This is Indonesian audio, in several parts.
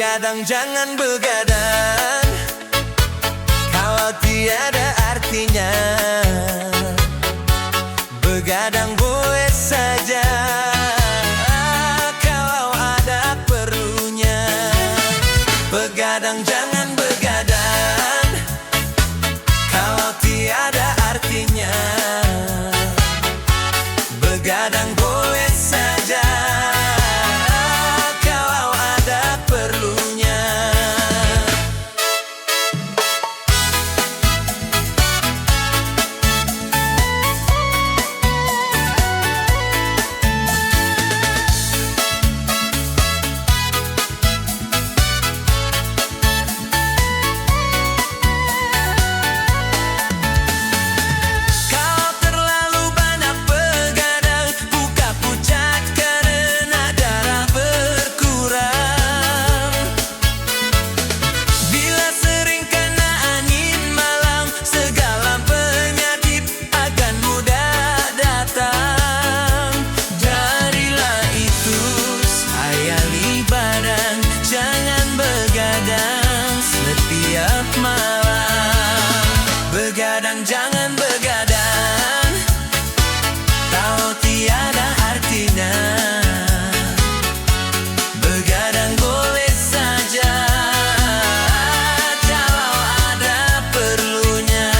Begadang jangan begadang, kalau tiada artinya. Begadang boleh saja, kalau ada perlunya. Begadang jangan begadang, kalau tiada artinya. Begadang boleh saja, kalau ada perlunya. Begadang jangan begadang, kalau tiada artinya. Begadang boleh saja, kalau ada perlunya.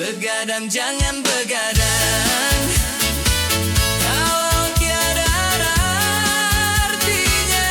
Begadang jangan begadang, kalau tiada artinya.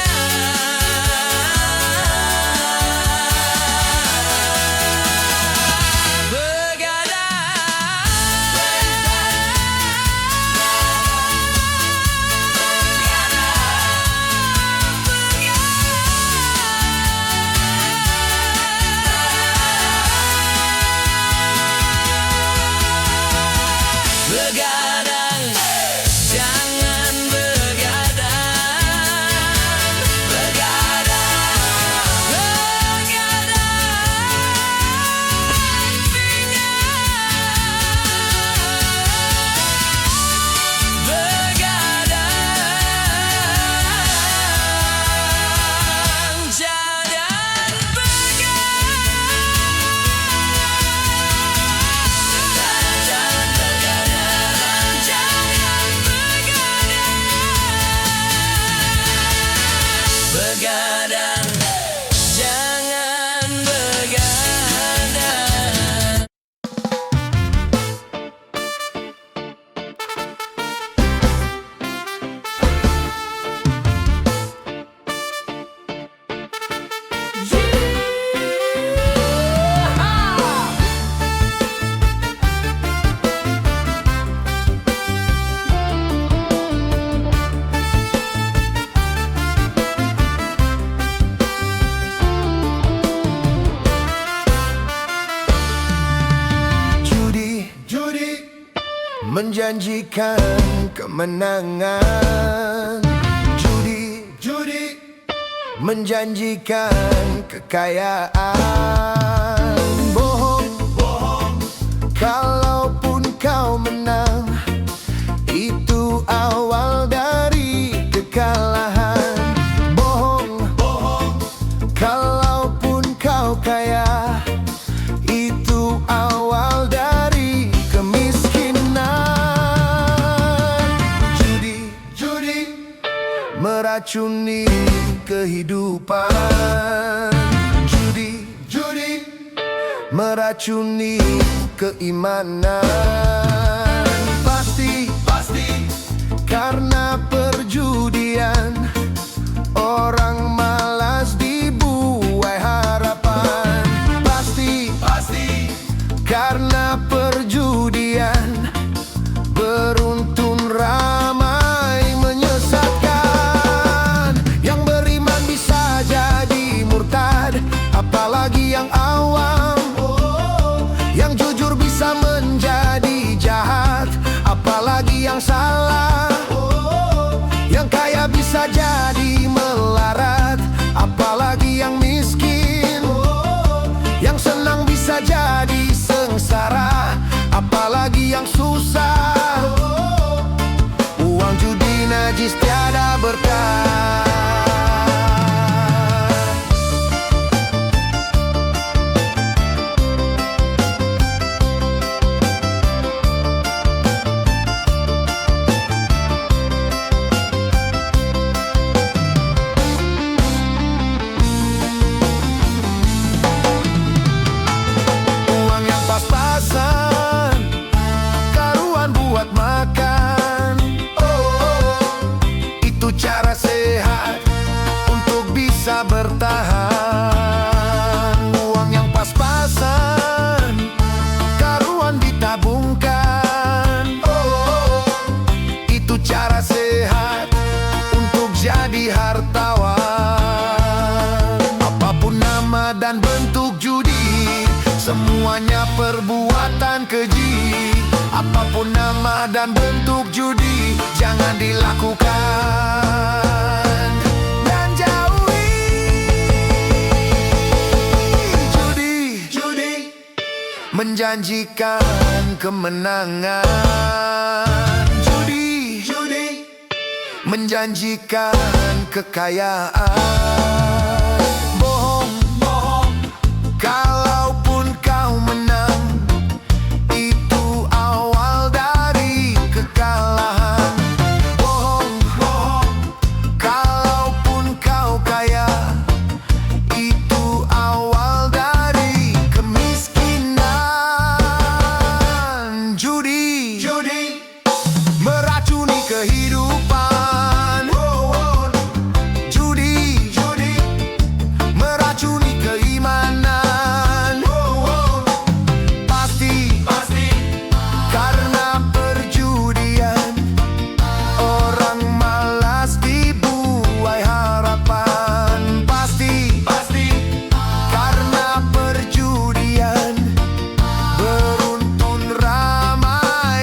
Begadang menjanjikan kemenangan. Judi menjanjikan kekayaan. Bohong, kalaupun kau menang, itu awal dari kekalahan. Bohong, kalaupun kau kaya, itu awal dari kemiskinan. Judi meracuni kehidupan. Judi meracuni keimanan. Pasti karena perjudian, orang malas dibuai harapan. Pasti karena perjudian, beruntun ramai menyesatkan. Yang beriman bisa jadi murtad, apalagi yang awam. Yang jujur bisa menjadi jahat, apalagi yang salah. Yang kaya bisa jadi melarat, apalagi yang miskin. Yang senang bisa jadi sengsara, apalagi yang susah. Uang judi najis tiada berkah. Pas-pasan, karuan buat makan. Itu cara sehat untuk bisa bertahan. Uang yang pas-pasan, karuan ditabungkan. Itu cara sehat untuk jadi hartawan. Apapun nama dan bentuk judi, semuanya perbuatan keji. Apapun nama dan bentuk judi, jangan dilakukan dan jauhi. Judi menjanjikan kemenangan. Judi menjanjikan kekayaan. Bohong, kalaupun kau menang, itu awal dari kekalahan. Bohong, kalaupun kau kaya, itu awal dari kemiskinan. Judi meracuni kehidupan. Judi meracuni keimanan. Pasti karena perjudian, orang malas dibuai harapan. Pasti karena perjudian, beruntun ramai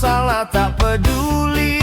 salah tak peduli.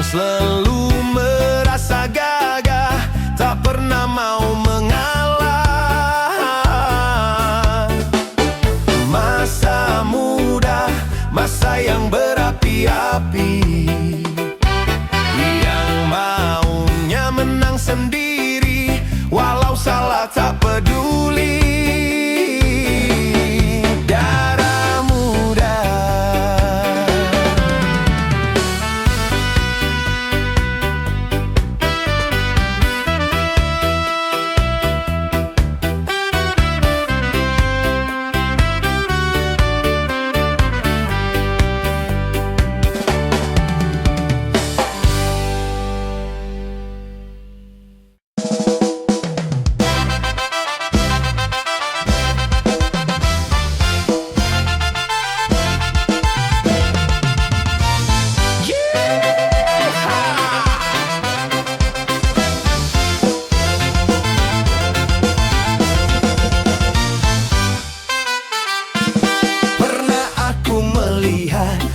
Selalu merasa gagah, tak pernah mau mengalah. Masa muda, masa yang berapi-api, yang maunya menang sendiri, walau salah tak peduli. Darah muda.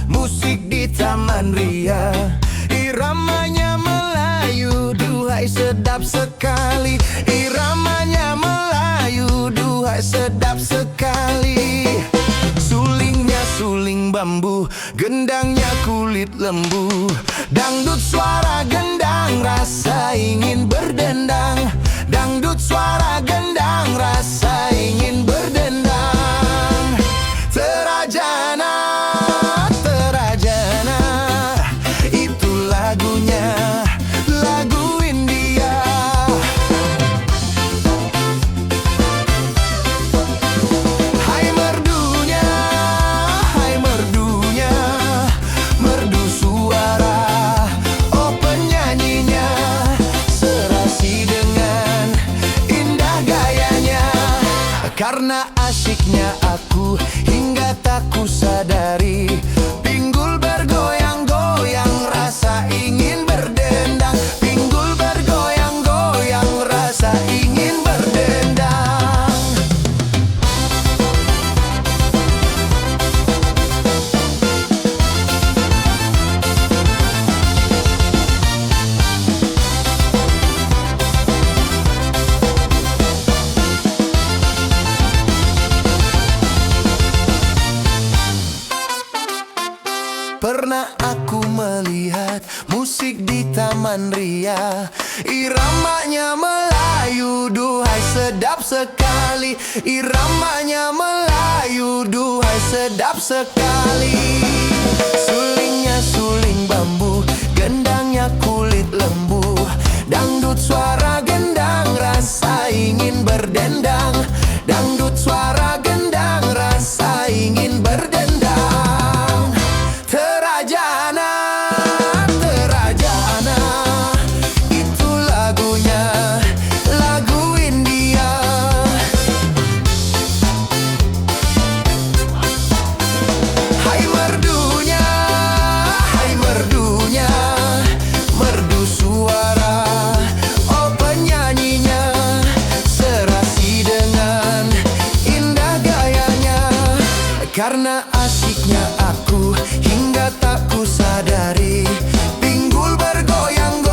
Musik di Taman Ria, iramanya Melayu, duhai sedap sekali. Iramanya Melayu, duhai sedap sekali. Sulingnya suling bambu, gendangnya kulit lembu. Dangdut suara gendang, rasa ingin berdendang. Dangdut suara gendang, rasa ingin berdendang. Terajana, lagu India. Hai merdunya, merdu suara. Oh penyanyinya, serasi dengan indah gayanya. Karena asyiknya aku hingga tak kusadari, pinggul bergoyang-goyang, rasa ingin berdendang. Pinggul bergoyang-goyang, rasa ingin berdendang. Pernah aku melihat musik di Taman Ria, iramanya Melayu, duhai sedap sekali. Iramanya Melayu, duhai sedap sekali. Sulingnya suling bambu, gendangnya kulit lembu. Dangdut suara gendang, rasa ingin berdendang. Dangdut suara gendang, rasa ingin berdendang. Itu lagunya, lagu India. Hai merdunya, merdu suara. Oh penyanyinya, serasi dengan indah gayanya. Karena asyiknya aku hingga tak kusadari, pinggul bergoyang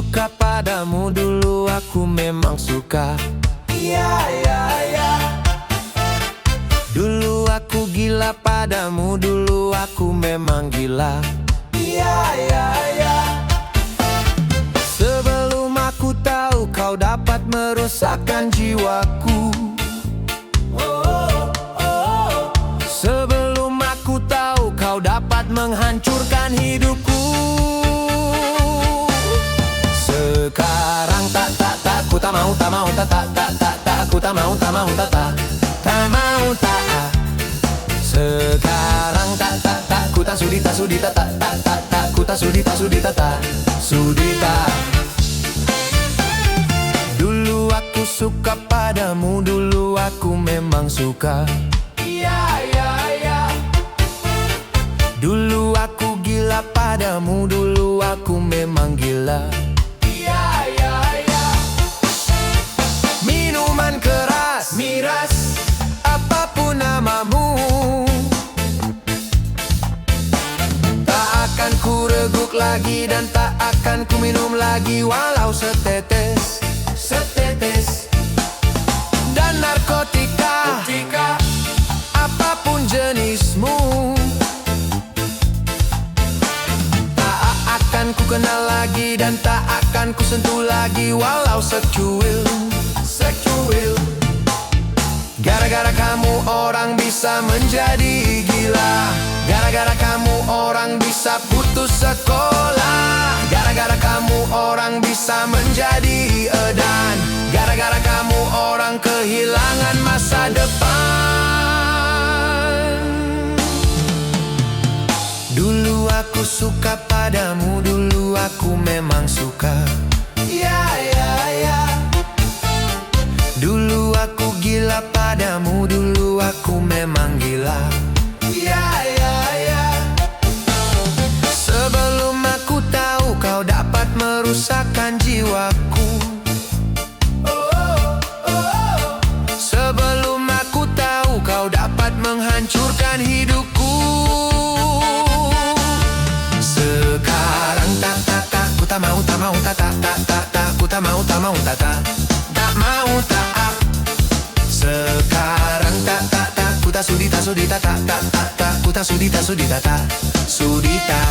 suka padamu, dulu aku memang suka. Dulu aku gila padamu, dulu aku memang gila. Sebelum aku tahu kau dapat merusakkan jiwaku. Sebelum aku tahu kau dapat menghancurkan hidupku. Sekarang tak ku tak mau ku tak mau tak mau sekarang tak ku tak sudi ku tak sudi sudita. Dulu aku suka padamu, dulu aku memang suka. Dulu aku gila padamu, dulu aku memang gila. Minuman keras, miras, apapun namamu, tak akan ku reguk lagi dan tak akan ku minum lagi, walau setetes, setetes. Dan narkotika, apapun jenismu, tak akan ku kenal lagi dan tak akan ku sentuh lagi, walau secuil. Gara-gara kamu orang bisa menjadi gila. Gara-gara kamu orang bisa putus sekolah. Gara-gara kamu orang bisa menjadi edan. Gara-gara kamu orang kehilangan masa depan. Dulu aku suka padamu, dulu aku memang suka. Dulu aku gila padamu, dulu aku memang gila. Sebelum aku tahu kau dapat merusakkan jiwaku. Sebelum aku tahu kau dapat menghancurkan hidupku. Sekarang ku tak mau ku tak mau tak mau tak. Sekarang ku tak sudi ku tak sudita sudita.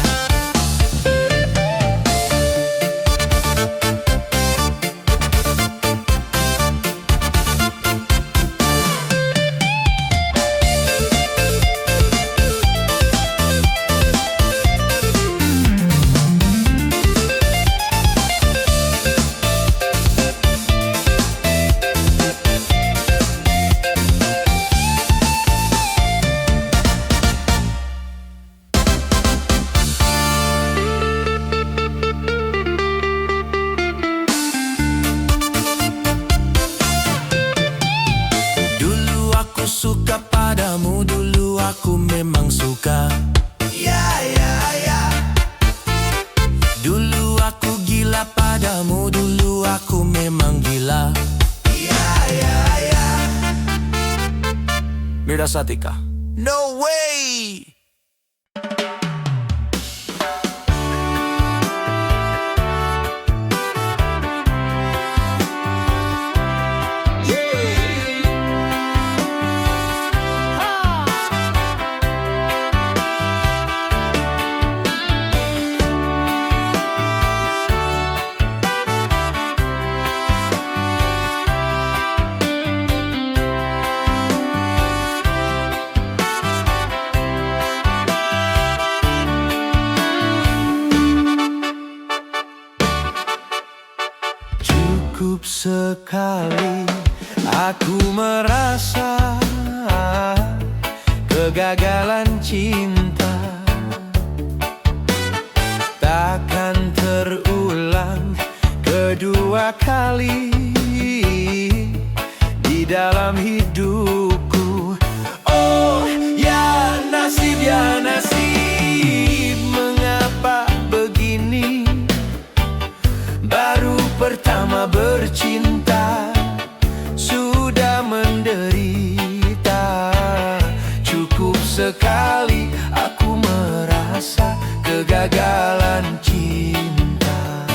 Suka padamu, dulu aku memang suka. Dulu aku gila padamu, dulu aku memang gila. Mira Satika. No way! Cukup sekali aku merasa kegagalan cinta takkan terulang kedua kali di dalam hidupku. Oh ya nasib, mengapa begini? Baru pertama bercinta sudah menderita. Cukup sekali aku merasa kegagalan cinta.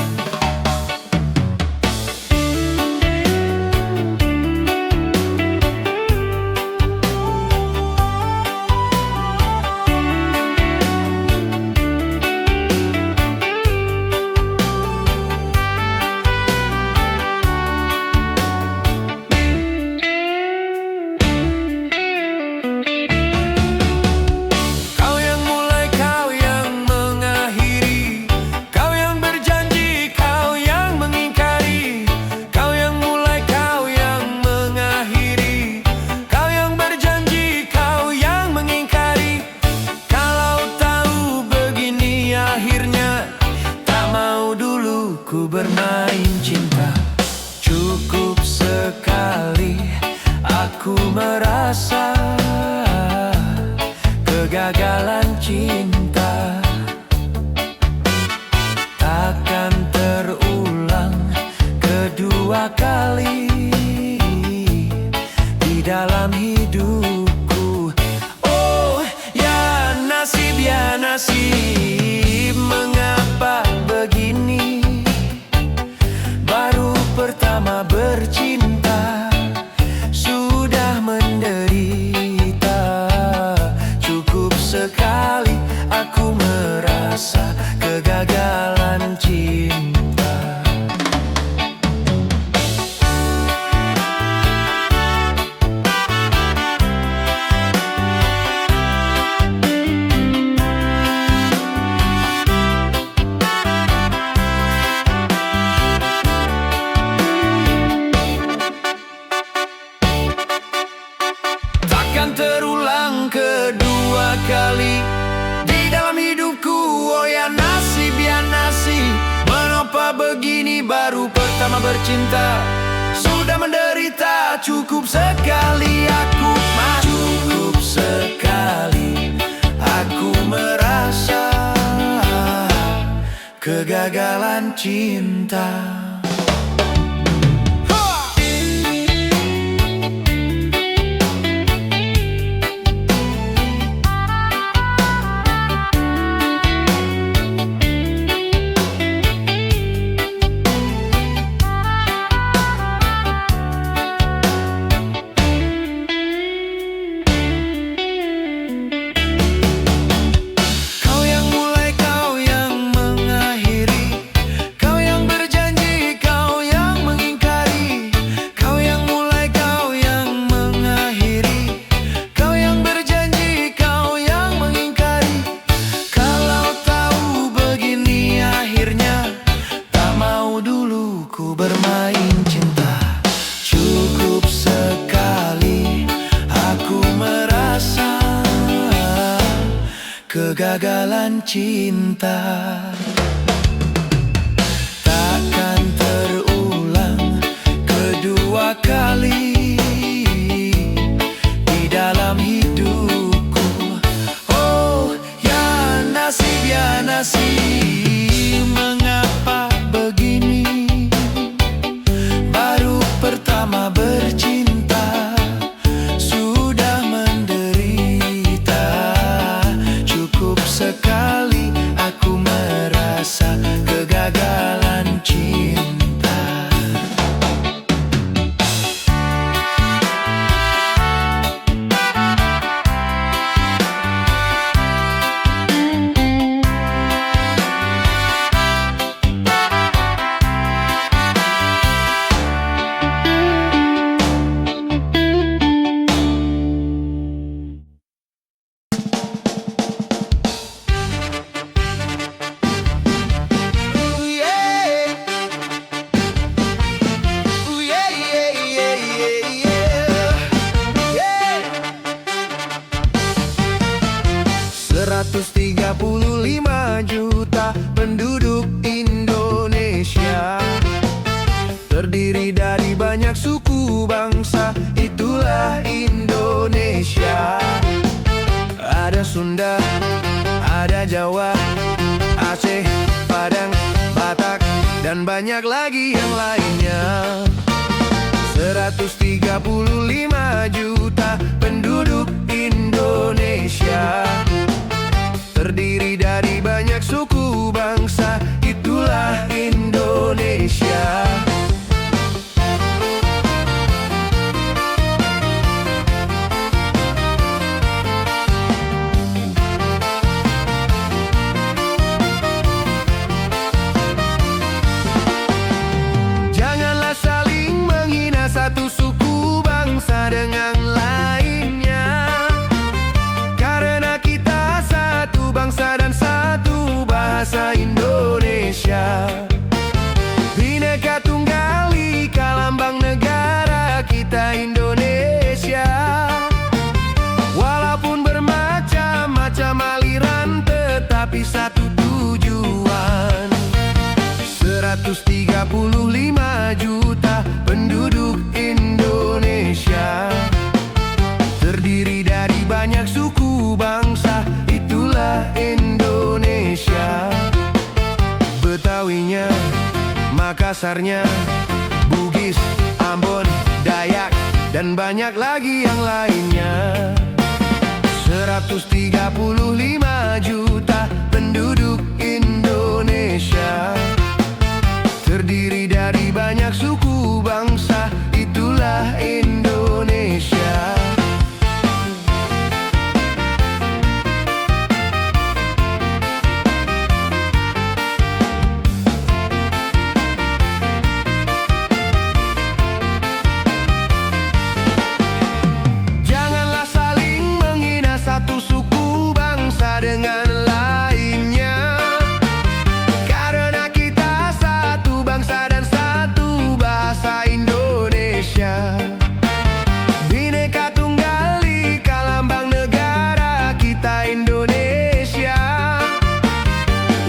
cinta takkan terulang kedua kali di dalam hidupku. Oh ya nasib, mengapa begini? Baru pertama bercinta sudah menderita. Cukup sekali aku merasa kegagalan cinta. Takkan terulang kedua kali di dalam hidupku. Oh ya nasib, mengapa begini? Baru pertama bercinta sudah menderita. Cukup sekali aku cukup sekali aku merasa kegagalan cinta. Bermain cinta, cukup sekali aku merasa kegagalan cinta. Takkan terulang kedua kali di dalam hidupku. Oh ya nasib, mengapa begini? Pertama bercinta sudah menderita. Cukup sekali aku merasa kegagalan cinta. Lima juta penduduk Indonesia, terdiri dari banyak suku bangsa, itulah Indonesia. Ada Sunda, ada Jawa, Aceh, Padang, Batak, dan banyak lagi yang lainnya. 135 juta penduduk Indonesia, terdiri dari banyak suku bangsa, itulah Indonesia. Janganlah saling menghina satu suku bangsa dengan lainnya, karena kita satu bangsa dan satu bahasa Indonesia. Bhinneka Tunggal Ika, lambang negara kita Indonesia. Walaupun bermacam-macam aliran, tetapi satu tujuan. 135 juta penduduk Indonesia, terdiri dari banyak suku bangsa, itulah itulah Indonesia. Betawinya, Makassarnya, Bugis, Ambon, Dayak, dan banyak lagi yang lainnya. 135 juta penduduk Indonesia, terdiri dari banyak suku bangsa, itulah Indonesia. Janganlah saling menghina satu suku bangsa dengan lainnya, karena kita satu bangsa dan satu bahasa Indonesia. Bhinneka Tunggal Ika, lambang negara kita Indonesia.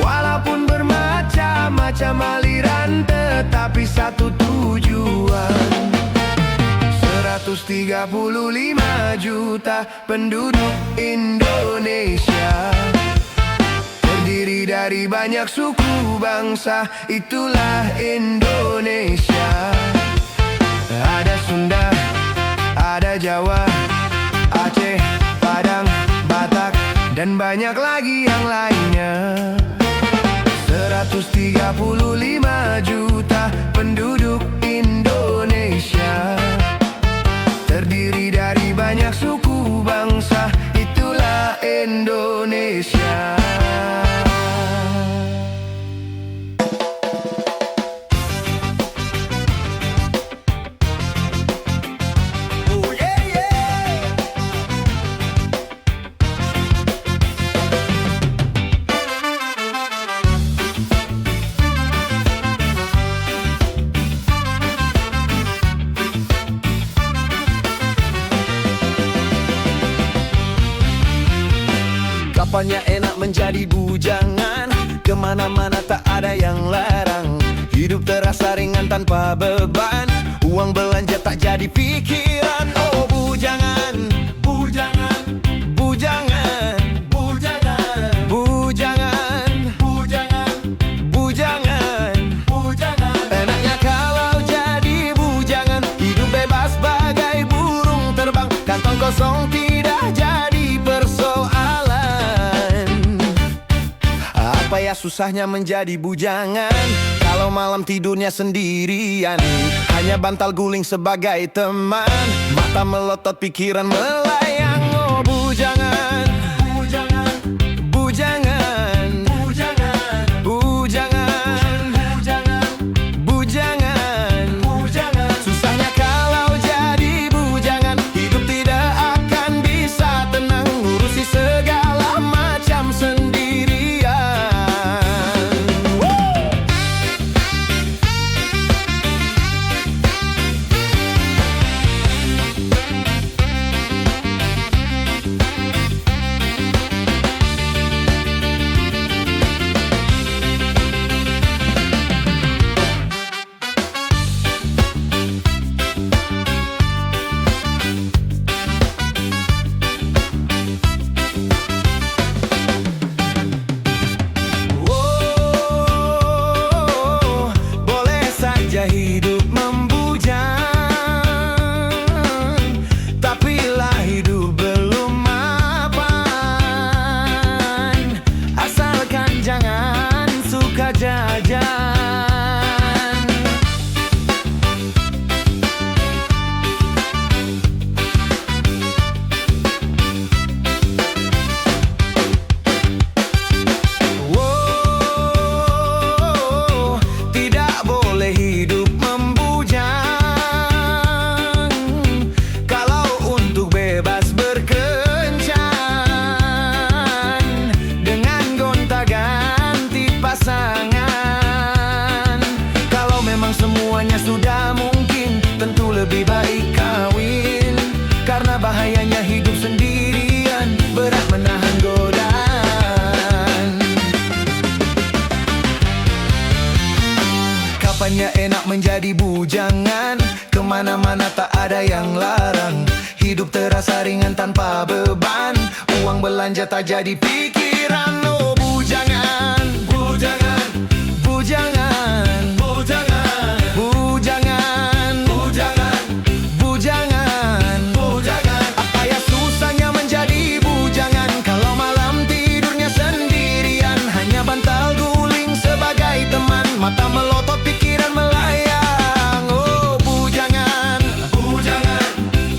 Walaupun bermacam-macam aliran, tetapi satu tujuan. 135 juta penduduk Indonesia, terdiri dari banyak suku bangsa, itulah Indonesia. Ada Sunda, ada Jawa, Aceh, Padang, Batak, dan banyak lagi yang lainnya. 135 juta penduduk Indonesia, terdiri dari banyak suku bangsa, itulah Indonesia. Oh yeah, yeah. Kapannya enak menjadi bujangan, kemana-mana tak ada yang larang. Hidup terasa ringan tanpa beban, uang belanja tak jadi pikiran. Oh bujangan, bujangan, bujangan, bujangan, bujangan, bujangan, bujangan, bujangan. Enaknya kalau jadi bujangan, hidup bebas bagai burung terbang, kantong kosong tidak jadi persoalan. Apa ya susahnya menjadi bujangan, kalau malam tidurnya sendirian, hanya bantal guling sebagai teman, mata melotot pikiran melayang. Oh bujangan, bujangan, bujangan, bujangan, bujangan, bujangan, bujangan, bujangan. Susahnya kalau jadi bujangan, hidup tidak akan bisa tenang, ngurusi segala macam sendirian. Hidup membujang, tapi lah hidup belum mapan, asalkan jangan suka jajan. Tidak boleh hidup membujang, kalau untuk bebas berkencan dengan gonta-ganti pasangan. Kalau memang semuanya sudah mungkin, tentu lebih baik kawin, karena bahayanya hidup sendirian, berat menahan godaan. Kapannya enak menjadi bujangan, kemana-mana tak ada yang larang. Hidup terasa ringan tanpa beban, uang belanja tak jadi pikir. pikiran. Oh bujangan, bujangan, bujangan, bujangan, bujangan, bujangan, bujangan, bujangan. Apa ya susahnya menjadi bujangan kalau malam tidurnya sendirian, hanya bantal guling sebagai teman, mata melotot pikiran melayang. Oh bujangan, bujangan,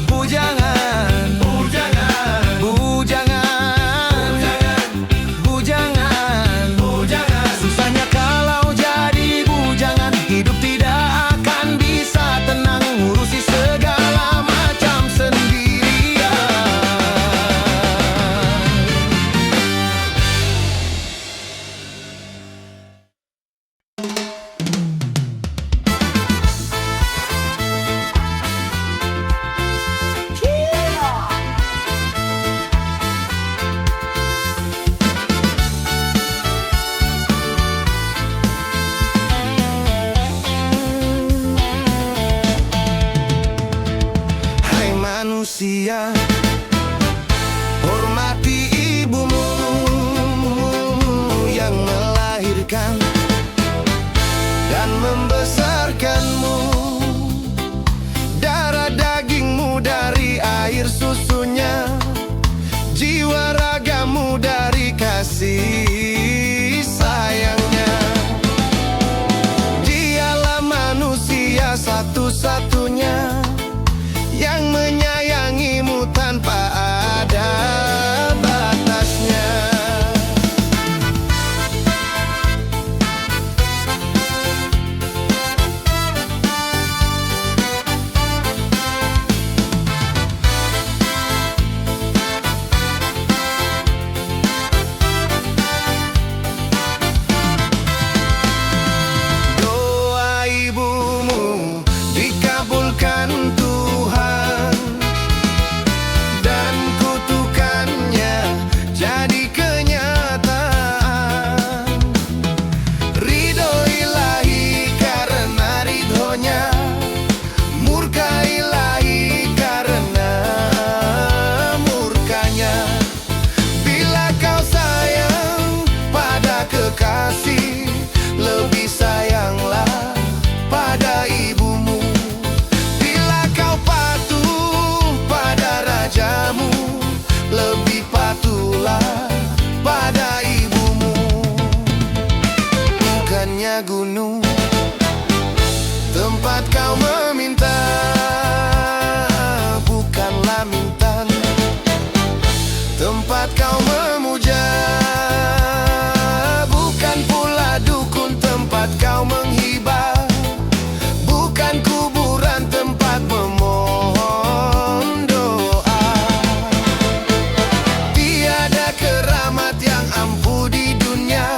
bujangan, bujangan, bujangan, bujangan, bujangan. Susahnya kalau jadi bujangan, hidup tidak akan bisa tenang, ngurusi segala macam sendirian. Hai manusia, hormati ibumu yang melahirkan dan membesarkanmu. Darah dagingmu dari air susunya, jiwa ragamu dari kasih sayangnya. Dialah manusia satu-satunya yang menyayangimu tanpa ada batasnya. Doa ibumu dikabulkan Tuhan, dan kutukannya jadi kenyataan. Ridho ilahi karena ridhonya, murka ilahi karena murkanya. Bila kau sayang pada kekasih, lebih sayanglah pada ibumu. Bila kau patuh pada rajamu, lebih patuhlah pada ibumu. Bukannya gunung tempat kau meminta, bukanlah mintan tempat kau memuja, bukan pula dukun tempat kau menghibah, bukan kuburan tempat memohon doa. Tiada keramat yang ampuh di dunia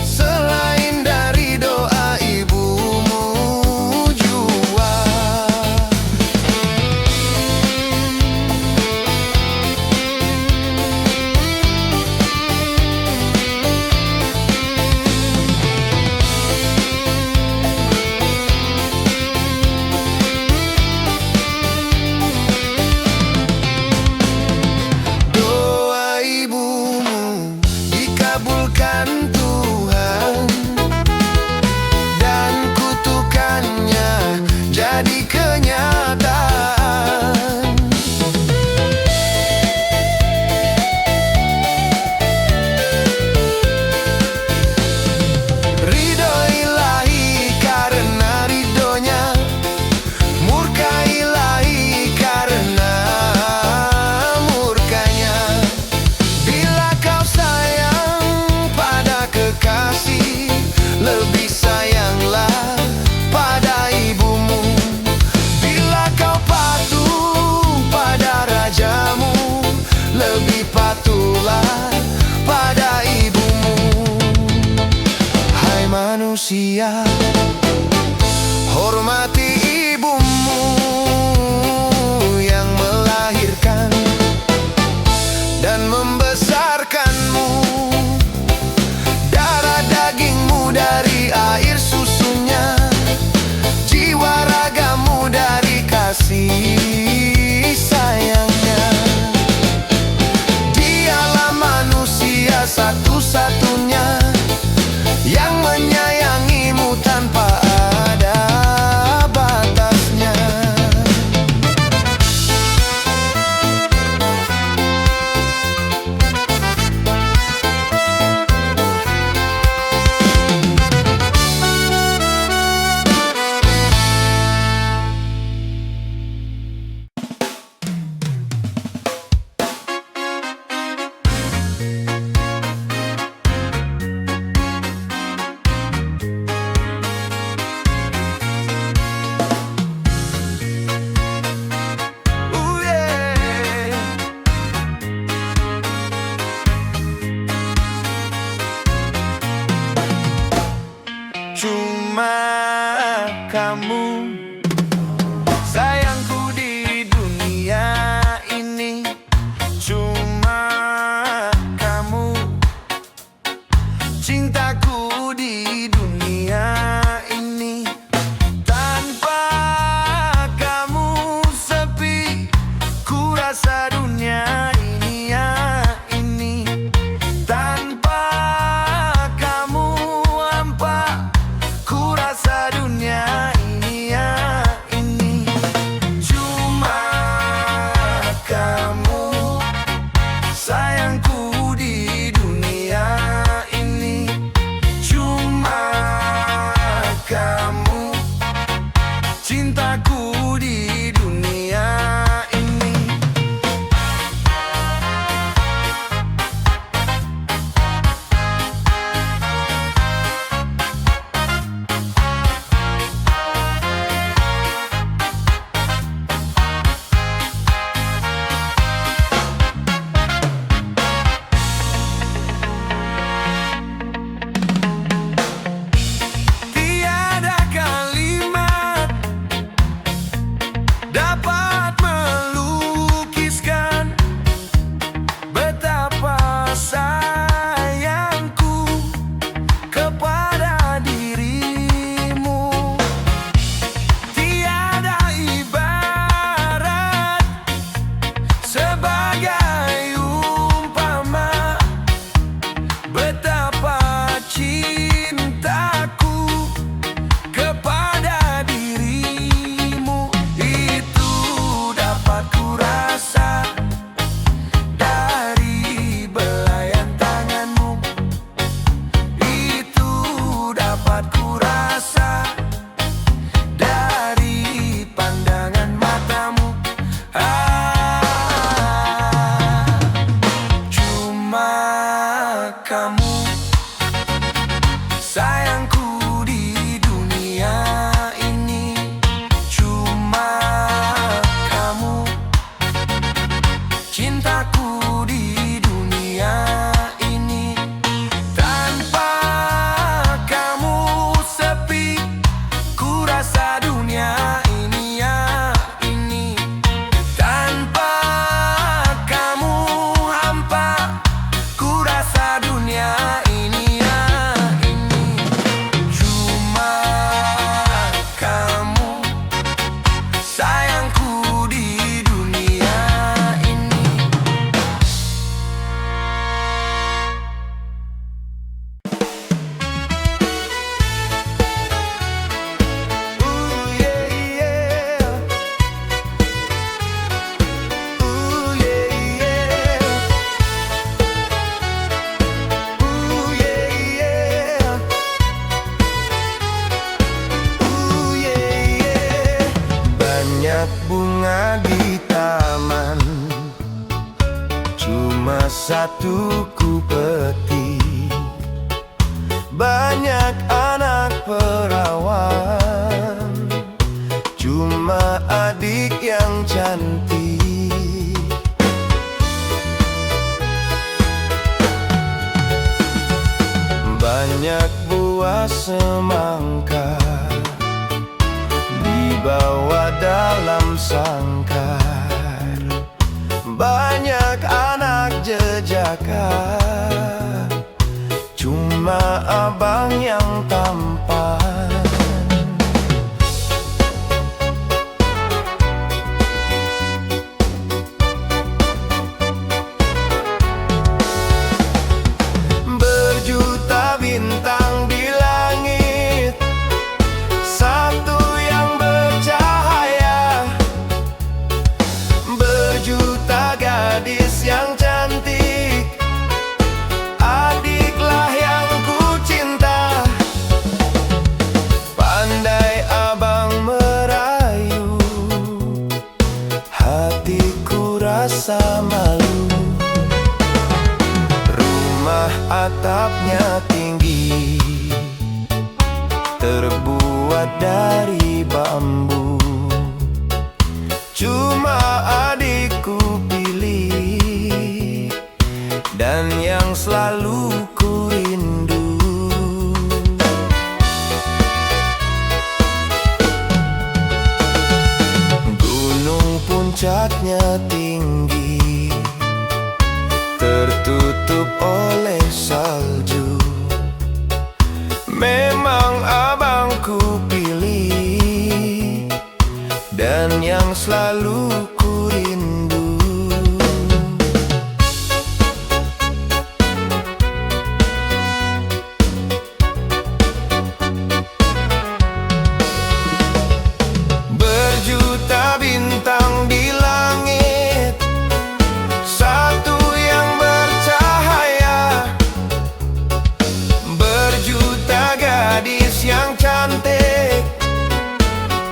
selain dari doa ibumu jua. Doa ibumu dikabulkan Tuhan, dan kutukannya jadi kenyataan. Ridho ilahi karena ridhonya, murka ilahi karena murkanya. Bila kau sayang pada kekasih, lebih sayanglah pada ibumu. Bila kau patuh pada rajamu, lebih patuhlah pada ibumu. Hai manusia, hormati ibumu yang melahirkan dan membesarkanmu. Darah dagingmu dari air susunya, jiwa ragamu dari kasih sayangnya. Dialah manusia kamu, sayangku di dunia ini. Cuma kamu, cintaku di dunia ini. Tanpa kamu sepi, ku rasa dunia ini ya ini. Tanpa kamu hampa, ku rasa dunia ini ya ini. Cuma kamu, sayangku di dunia ini. Ooh yeah yeah, ooh yeah yeah, ooh yeah yeah, ooh yeah yeah. Banyak bunga di taman, cuma satu ku petik. Banyak anak perawan, cuma adik yang cantik. Banyak buah semangka dibawa dalam sangkar. Banyak anak jejaka, cuma abang yang tampan. Berjuta bintang di langit, satu yang bercahaya. Berjuta gadis yang cantik, adiklah yang ku cinta. Pandai abang merayu, hatiku rasa malu. Rumah atapnya tinggi, terbuat dari bambu. Cuma adikku pilih, dan yang selalu ku rindu. Gunung puncaknya tinggi, tertutup oleh salju. Memang abangku pilih, dan yang selalu ku rindu. Berjuta bintang di langit, satu yang bercahaya. Berjuta gadis yang cantik,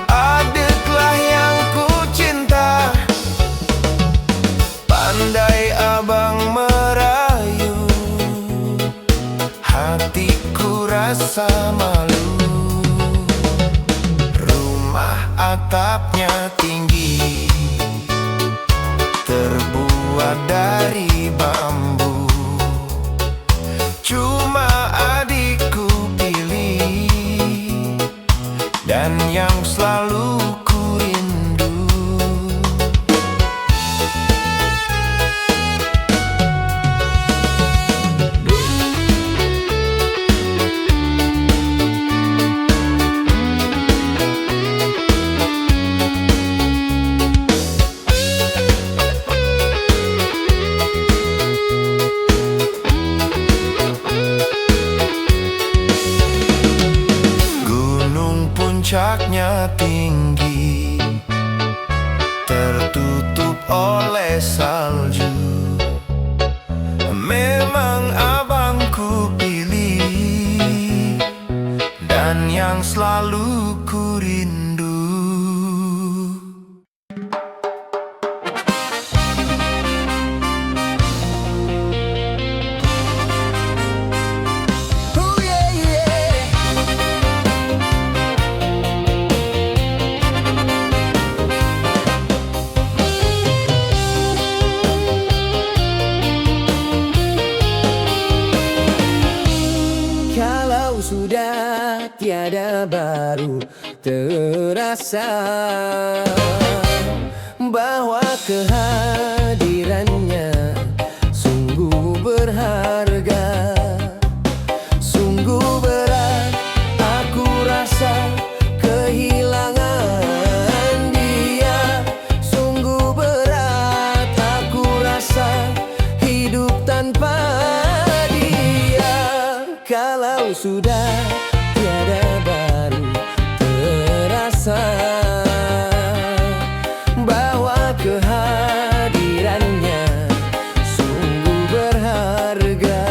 adiklah yang ku cinta. Pandai abang merayu, hatiku rasa malu. Rumah atapnya tinggi, terbuat dari bambu. Cuma adikku pilih, dan yang selalu ku rindu. Gunung puncaknya tinggi, tertutup oleh salju. Memang abangku pilih, dan yang selalu ku rindu. baru terasa, bahwa kehadirannya sungguh berharga. Sungguh berat aku rasa kehilangan dia. Sungguh berat aku rasa hidup tanpa dia. Kalau sudah tiada baru terasa, bahwa kehadirannya sungguh berharga.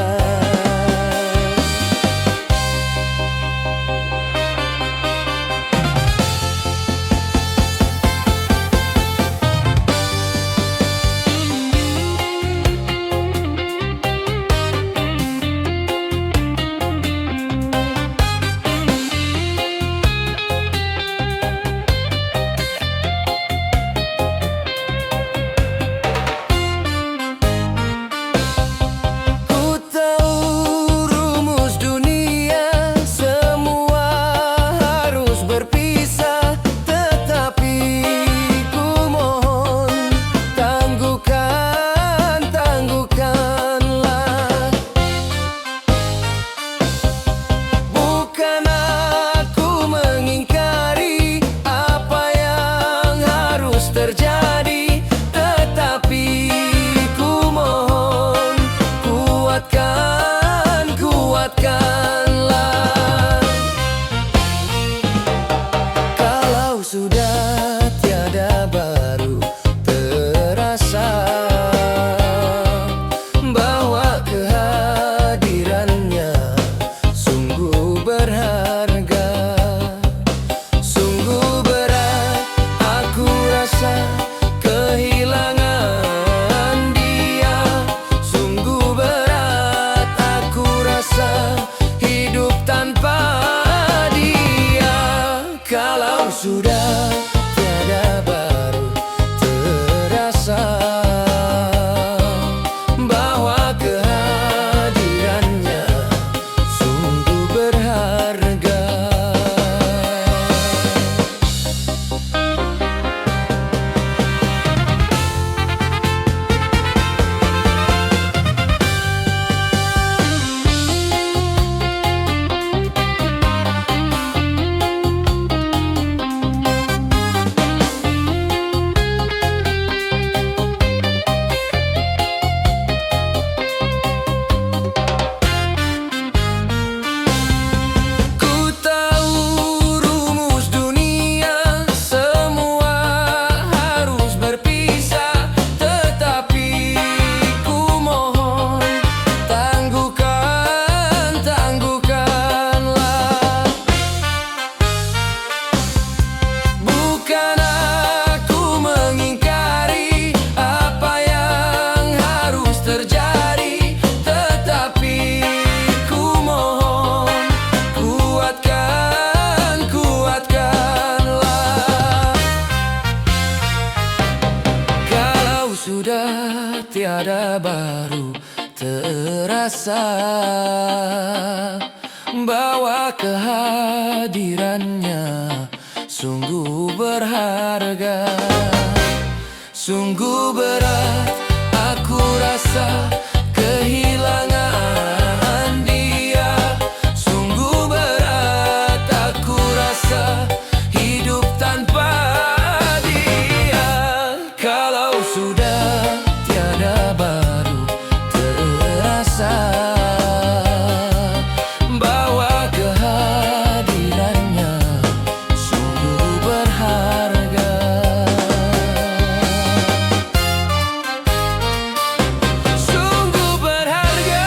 Terjadi, tetapi ku mohon kuatkanlah. Kalau sudah tiada baru terasa, bahwa kehadirannya sungguh berharga. Sungguh berat aku rasa kehilangan dia. Sungguh berat aku rasa hidup tanpa dia. Kalau sudah tiada baru terasa, bahwa kehadirannya sungguh berharga. Sudah tiada baru terasa, bahwa kehadirannya sungguh berharga. Sungguh berat aku rasa kehilangan dia. Sungguh berat aku rasa hidup tanpa dia. Kalau sudah tiada baru terasa, bahwa kehadirannya sungguh berharga. Sungguh berharga.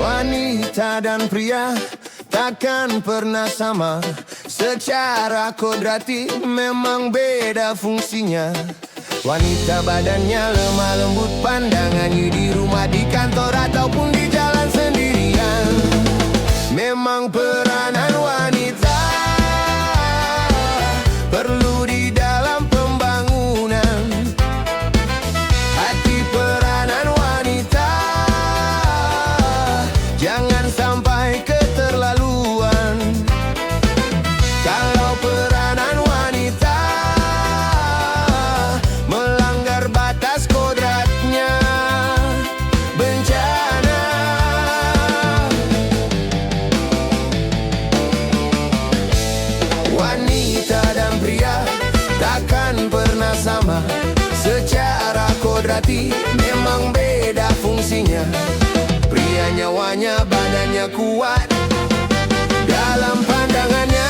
Wanita dan pria takkan pernah sama. Secara kodrati memang beda fungsinya. Wanita badannya lemah lembut, pandangannya di rumah, di kantor ataupun di jalan sendirian. Memang peranan wanita perlu di dalam pembangunan. Hati peranan wanita jangan sampai keterlaluan. Kalau peranan wanita melanggar batas kodratnya, bencana. Wanita dan pria takkan pernah sama. Secara kodrati memang beda fungsinya. Pria nyawanya, badannya kuat dalam pandangannya.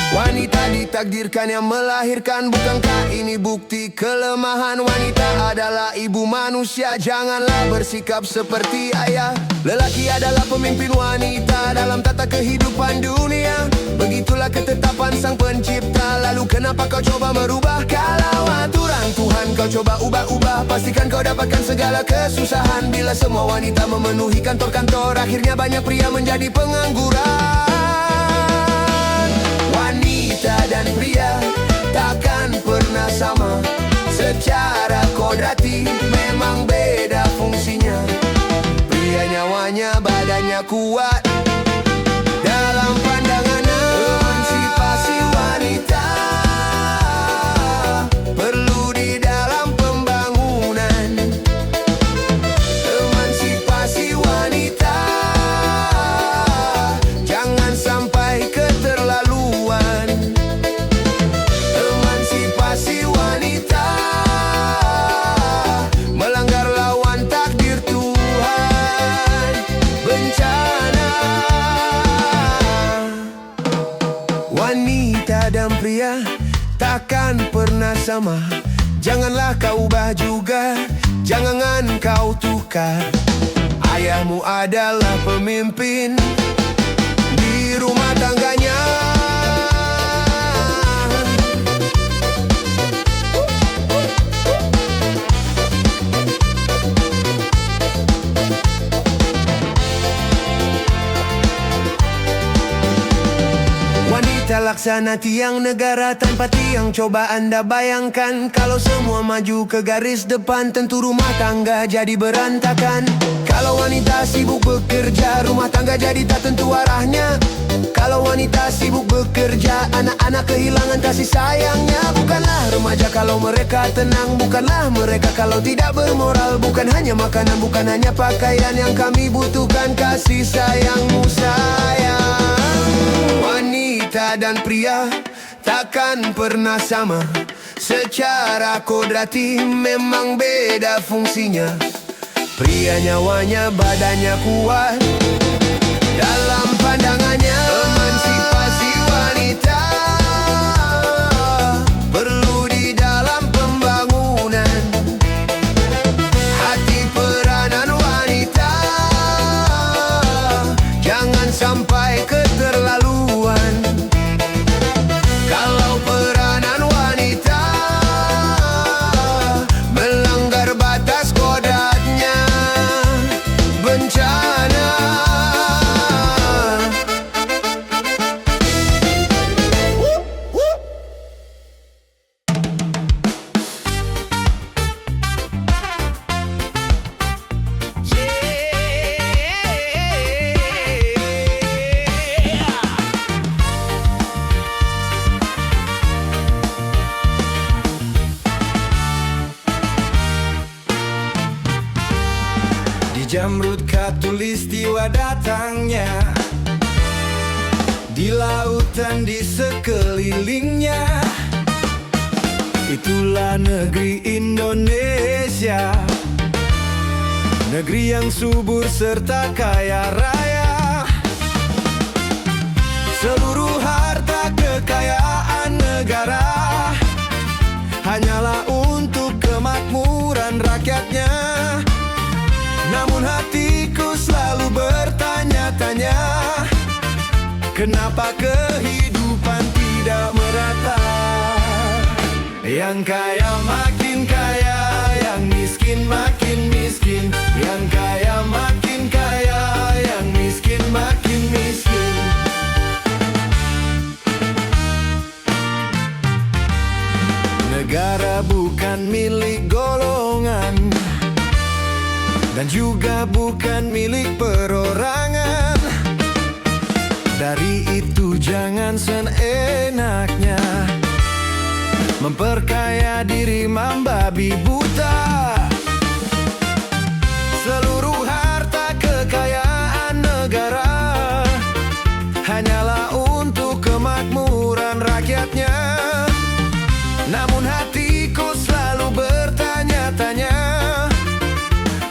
Wanita ditakdirkan yang melahirkan, bukankah ini bukti kelemahan? Wanita adalah ibu manusia, janganlah bersikap seperti ayah. Lelaki adalah pemimpin wanita dalam tata kehidupan dunia. Begitulah ketetapan sang pencipta. Lalu kenapa kau coba merubah? Kalau aturan Tuhan kau coba ubah-ubah, pastikan kau dapatkan segala kesusahan. Bila semua wanita memenuhi kantor-kantor, akhirnya banyak pria menjadi pengangguran. Wanita dan pria takkan pernah sama. Secara kodrati memang beda fungsinya. Pria nyawanya, badannya kuat dalam pandangannya. Emansipasi wanita perlu di dalam pembangunan. Emansipasi wanita jangan sampai keterlaluan. Emansipasi wanita melanggar lawan takdir Tuhan, bencana. Wanita dan pria takkan pernah sama. Janganlah kau ubah juga, jangan kau tukar. Ayahmu adalah pemimpin di rumah tangganya. Wanita laksana tiang negara tanpa tiang. Coba Anda bayangkan, kalau semua maju ke garis depan, tentu rumah tangga jadi berantakan. Kalau wanita sibuk bekerja, rumah tangga jadi tak tentu arahnya. Kalau wanita sibuk bekerja, anak-anak kehilangan kasih sayangnya. Bukanlah remaja kalau mereka tenang, bukanlah mereka kalau tidak bermoral. Bukan hanya makanan, bukan hanya pakaian yang kami butuhkan, kasih sayangmu sayang. Wanita dan pria takkan pernah sama. Secara kodrati memang beda fungsinya. Pria nyawanya, badannya kuat dalam pandangannya. Emansipasi wanita perlu di dalam pembangunan. Hati peranan wanita jangan sampai keterlaluan. Kalau peranan wanita melanggar batas kodratnya, bencana. Jamrud khatulistiwa datangnya, di lautan di sekelilingnya. Itulah negeri Indonesia, negeri yang subur serta kaya raya. Seluruh harta kekayaan Kenapa kehidupan tidak merata? Yang kaya makin kaya, yang miskin makin miskin. Yang kaya makin kaya, yang miskin makin miskin. Negara bukan milik golongan, dan juga bukan milik perorangan. Dari itu jangan seenaknya memperkaya diri membabi buta. Seluruh harta kekayaan negara hanyalah untuk kemakmuran rakyatnya. Namun hatiku selalu bertanya-tanya,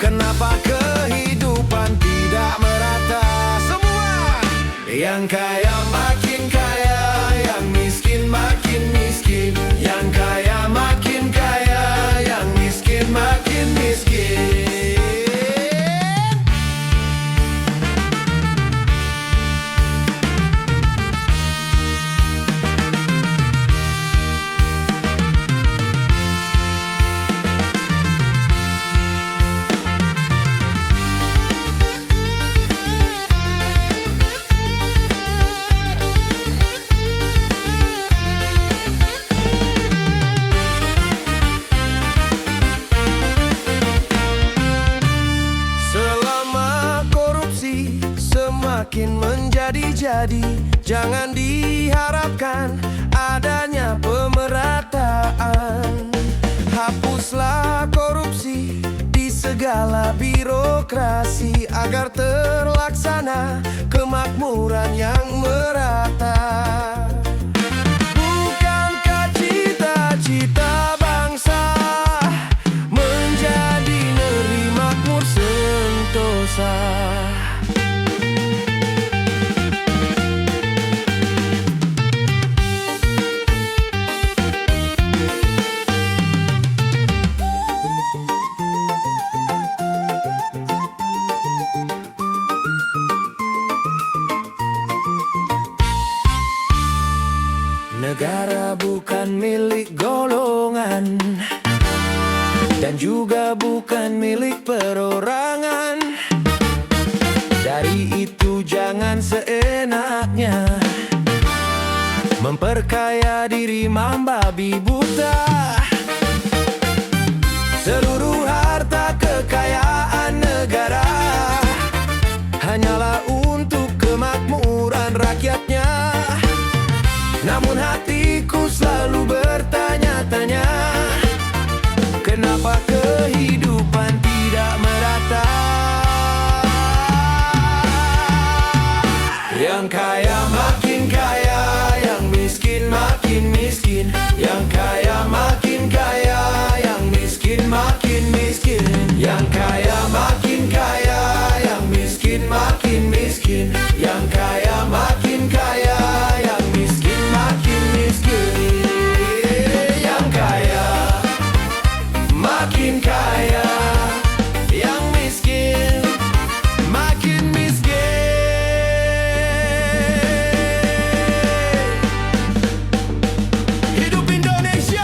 kenapa kehidupan tidak merata? Semua yang kaya makin kaya, yang miskin makin miskin. Yang kaya makin kaya, yang miskin makin miskin. Semakin menjadi-jadi, jangan diharapkan adanya pemerataan. Hapuslah korupsi di segala birokrasi agar terlaksana kemakmuran yang merata. Bukankah cita-cita bangsa menjadi negeri makmur sentosa? Negara bukan milik golongan, dan juga bukan milik perorangan. Dari itu jangan seenaknya memperkaya diri membabi buta. Seluruh harta kekayaan negara hanyalah untuk kemakmuran rakyatnya. Namun hatiku selalu bertanya-tanya, kenapa kehidupan tidak merata? Yang kaya makin kaya, yang miskin makin miskin. Yang kaya makin kaya, yang miskin makin miskin. Yang kaya makin kaya, yang miskin makin miskin. Yang kaya makin kaya, yang miskin makin miskin. Yang kaya makin kaya, yang miskin makin miskin. Hidup Indonesia.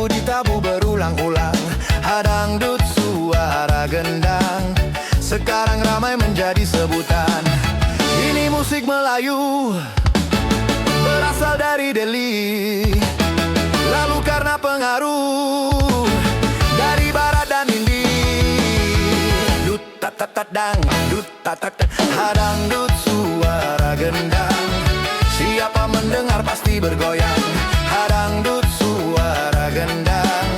Ditabu berulang-ulang, hadangdut suara gendang sekarang ramai menjadi sebutan. Ini musik Melayu berasal dari Delhi, lalu karena pengaruh dari barat dan Hindi. Dut tat tat tat dang, dut tat tat tat, hadangdut suara gendang. Siapa mendengar pasti bergoyang. Hadangdut suara gendang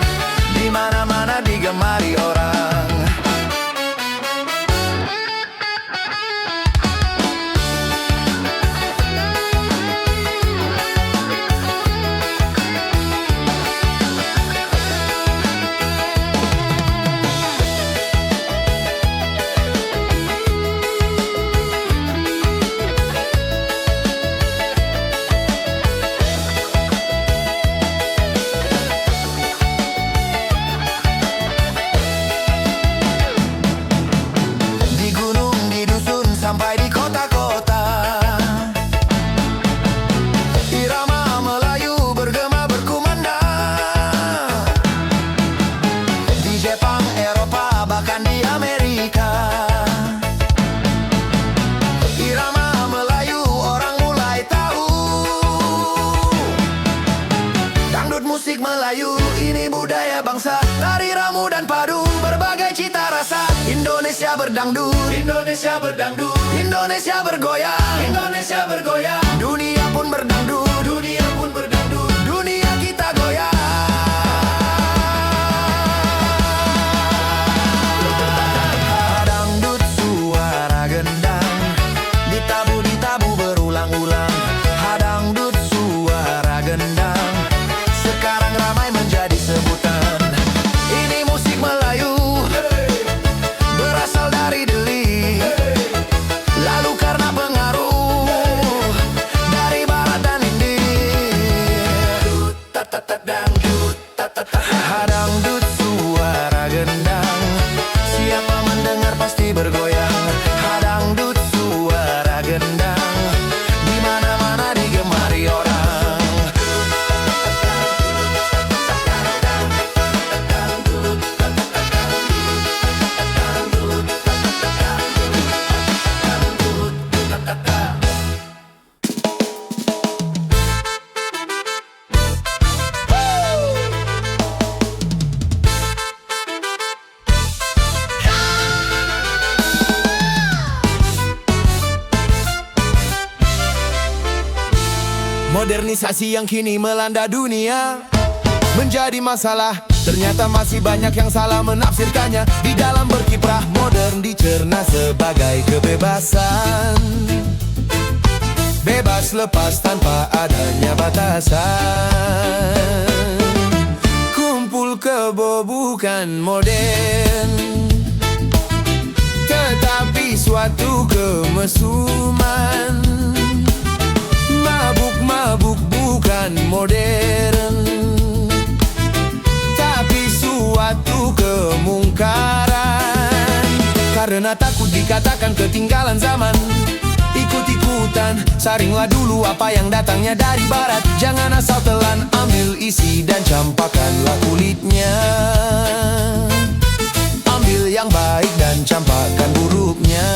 musik Melayu, ini budaya bangsa. Tari ramu dan padu, berbagai cita rasa. Indonesia berdangdut, Indonesia berdangdut, Indonesia bergoyang, Indonesia bergoyang. Dunia pun berdangdut, dunia pun berdangdut, dunia kita goyang. Dangdut suara gendang, ditabu berulang-ulang. Dangdut suara gendang, sekarang ramai menjadi sebutan. Ini musik Melayu, berasal dari Deli, lalu karena pengaruh dari Barat dan India. Dangdut suara gendang, siapa mendengar pasti bergoyang. Dangdut suara gendang, di mana-mana digemari orang. Modernisasi yang kini melanda dunia menjadi masalah. Ternyata masih banyak yang salah menafsirkannya. Di dalam berkiprah modern dicerna sebagai kebebasan, bebas lepas tanpa adanya batasan. Kumpul kebo bukan modern, tetapi suatu kemesuman. Mabuk-mabuk bukan modern, tapi suatu kemungkaran. Karena takut dikatakan ketinggalan zaman, ikut-ikutan, saringlah dulu apa yang datangnya dari barat. Jangan asal telan, ambil isi dan campakkanlah kulitnya. Ambil yang baik dan campakkan buruknya.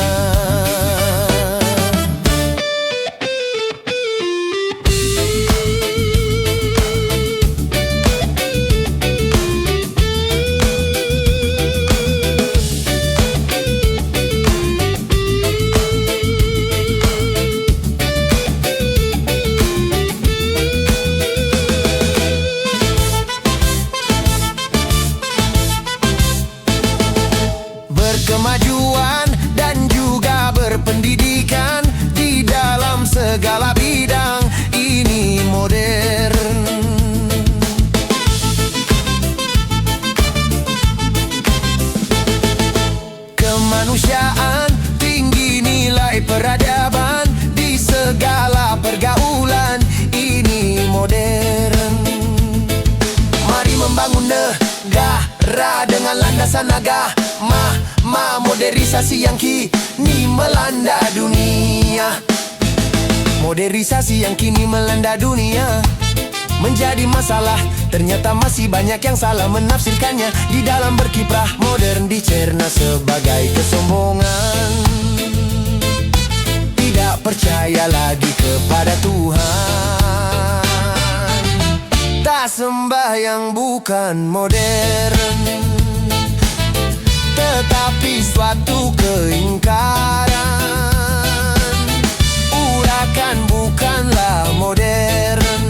Kemajuan dan juga berpendidikan di dalam segala bidang, ini modern. Kemanusiaan, tinggi nilai peradaban di segala pergaulan, ini modern. Mari membangun negara dengan landasan agama. Modernisasi yang kini melanda dunia, modernisasi yang kini melanda dunia menjadi masalah. Ternyata masih banyak yang salah menafsirkannya. Di dalam berkiprah modern dicerna sebagai kesombongan, tidak percaya lagi kepada Tuhan. Tak sembahyang bukan modern, tetapi suatu keingkaran. Urakan bukanlah modern,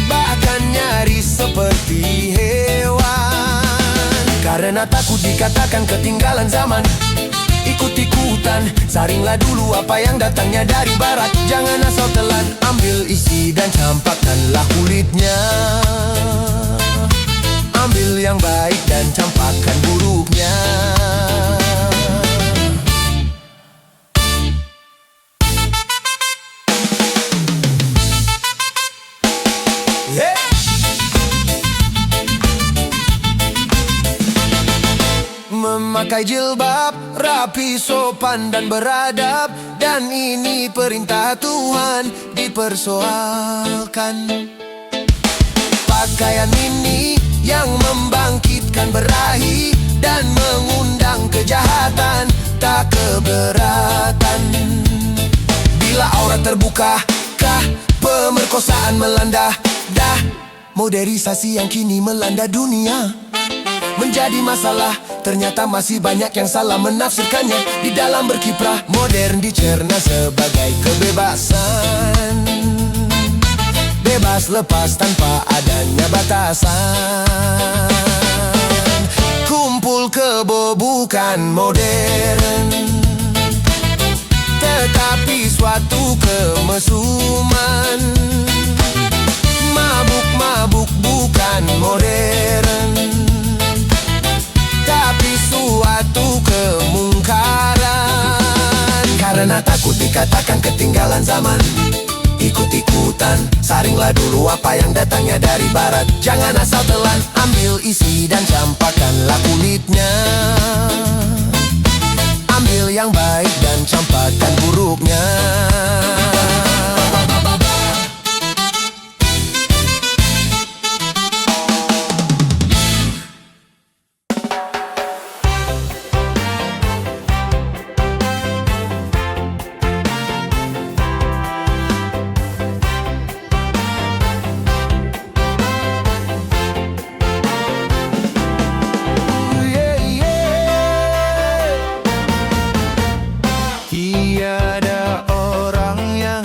bahkan nyaris seperti hewan. Karena takut dikatakan ketinggalan zaman, ikut-ikutan, saringlah dulu apa yang datangnya dari barat. Jangan asal telan, ambil isi dan campakkanlah kulitnya. Ambil yang baik dan campakkan buruknya. Memakai jilbab, rapi, sopan dan beradab, dan ini perintah Tuhan dipersoalkan. Pakaian ini yang membangkitkan berahi dan mengundang kejahatan, tak keberatan. Bila aurat terbuka, kah pemerkosaan melanda, dah Modernisasi yang kini melanda dunia menjadi masalah, ternyata masih banyak yang salah menafsirkannya. Di dalam berkiprah, modern dicerna sebagai kebebasan, bebas lepas tanpa adanya batasan. Kumpul kebo bukan modern, tetapi suatu kemesuman. Mabuk-mabuk bukan modern, tapi suatu kemungkaran. Karena takut dikatakan ketinggalan zaman, ikut-ikutan, saringlah dulu apa yang datangnya dari barat. Jangan asal telan, ambil isi dan campakkanlah kulitnya. Ambil yang baik dan campakkan buruknya. Tiada orang yang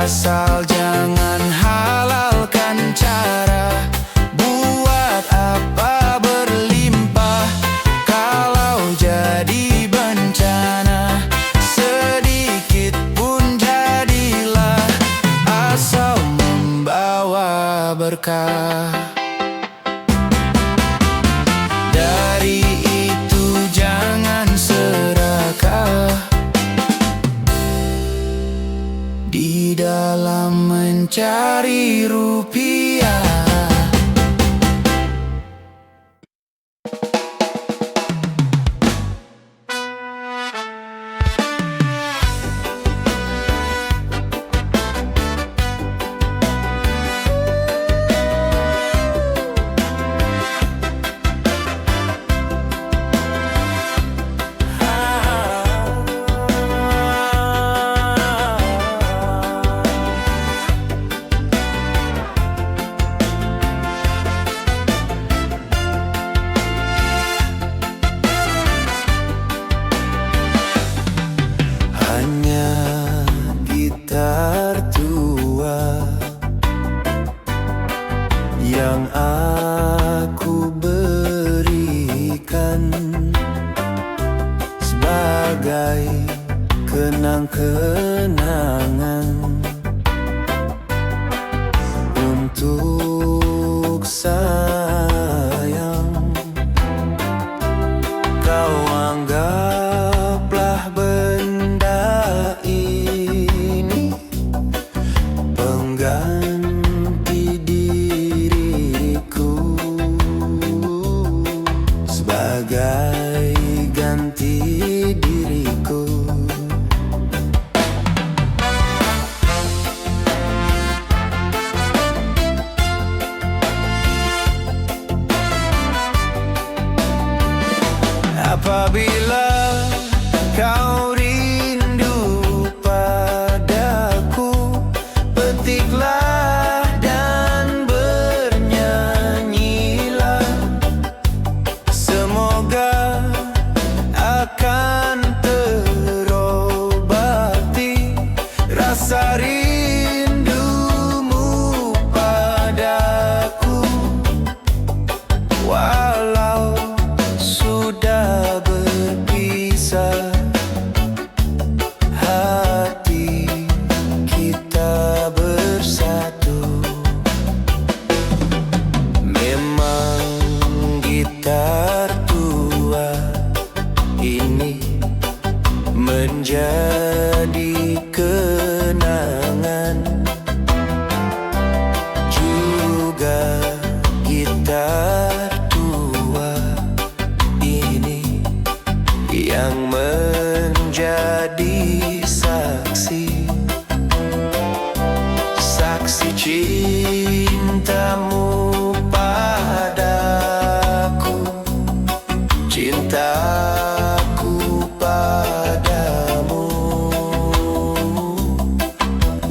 Asal jangan halalkan cara buat apa berlimpah. Kalau jadi bencana sedikit pun jadilah, asal membawa berkah. Dari itu jangan serakah di dalam mencari rupiah. Hanya gitar tua yang aku berikan sebagai kenang-kenangan untuk sayang. Kau anggaplah benda ini pengganti diriku, sebagai ganti diriku. Apabila kau rindu padaku, petiklah dan bernyanyilah. Semoga akan terobati rasa rindumu padaku. Walau sudah berpisah, hati kita bersatu. Memang gitar tua ini menjadi kenangan, juga gitar tua ini yang menjadi saksi, saksi cintamu padaku, cintaku padamu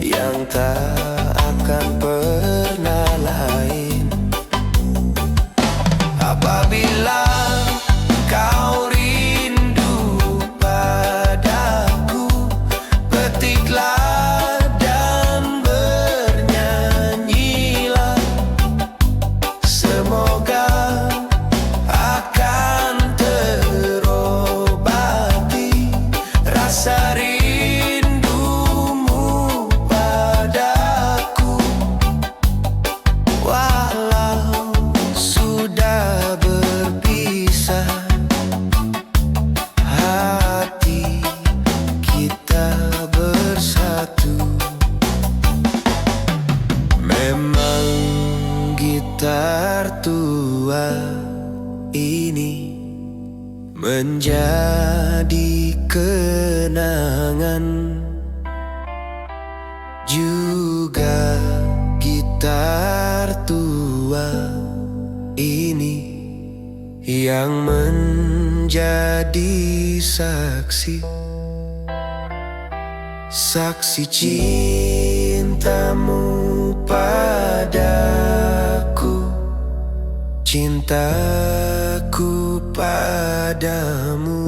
yang tak akan pernah lain. Apabila kau rindu padaku, petiklah dan bernyanyilah. Semoga akan terobati rasa rindumu padaku. Walau sudah berpisah, hati kita bersatu. Memang gitar tua ini menjadi kenangan, juga gitar tua ini yang menjadi saksi, saksi cintamu padaku, cintaku padamu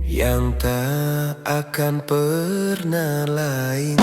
yang tak akan pernah lain.